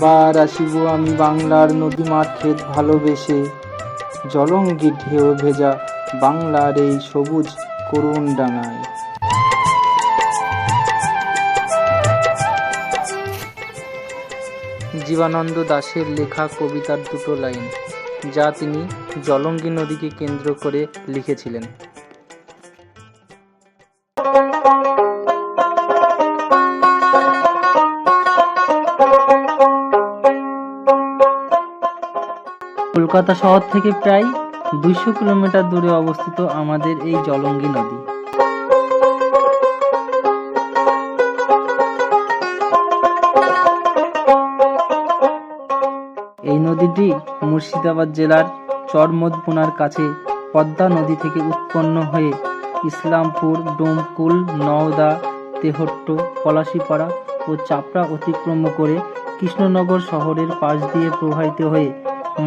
আবার আসিব আমি বাংলার নদী মাঠ ক্ষেত ভালোবেসে, জলঙ্গি ঢেউ ভেজা বাংলার এই সবুজ করুণ ডাঙায়। জীবনানন্দ দাশের লেখা কবিতার দুটো লাইন, যা তিনি জলঙ্গি নদীকে কেন্দ্র করে লিখেছিলেন। কলকাতা শহর থেকে প্রায় 200 কিলোমিটার দূরে অবস্থিত আমাদের এই জলঙ্গি নদী। এই নদীটি মুর্শিদাবাদ জেলার চরমোদপুনার কাছে পদ্মা নদী থেকে উৎপন্ন হয়ে ইসলামপুর, ডোমকুল, নওদা, তেহট্ট, পলাশীপাড়া ও চাপড়া অতিক্রম করে কৃষ্ণনগর শহরের পাশ দিয়ে প্রবাহিত হয়ে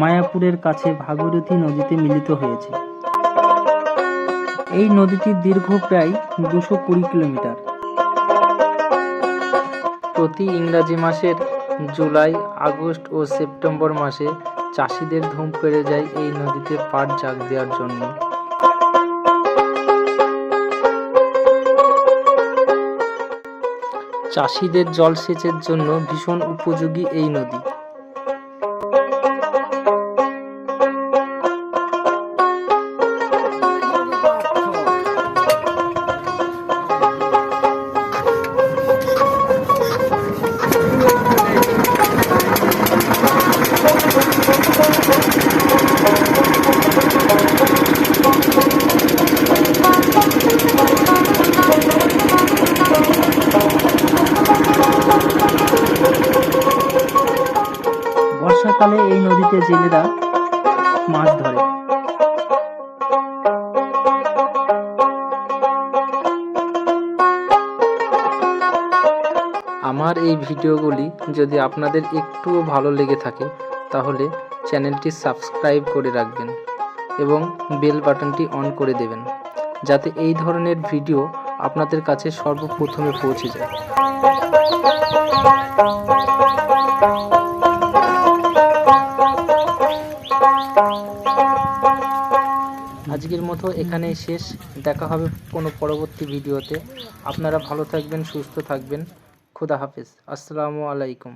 মায়াপুরের কাছে ভাগীরথী নদীতে মিলিত হয়েছে। এই নদীটির দৈর্ঘ্য প্রায় 220 কিলোমিটার। প্রতি ইংরাজি মাসের জুলাই, আগস্ট ও সেপ্টেম্বর মাসে চাষিদের ধুম পেড়ে যায় এই নদীতে পাট জাগ দেওয়ার জন্য। চাষিদের জলসেচের জন্য ভীষণ উপযোগী এই নদী। বর্ষাকালে এই নদীতে জেলেরা মাছ ধরে। আমার এই ভিডিওগুলি যদি আপনাদের একটুও ভালো লেগে থাকে তাহলে চ্যানেলটি সাবস্ক্রাইব করে রাখবেন এবং বেল বাটনটি অন করে দেবেন, যাতে এই ধরনের ভিডিও আপনাদের কাছে সর্বপ্রথমে পৌঁছে যায়। আজকের মতো এখানেই শেষ। দেখা হবে কোনো পরবর্তী ভিডিওতে। আপনারা ভালো থাকবেন, সুস্থ থাকবেন। খুদা হাফেজ। আসসালামু আলাইকুম।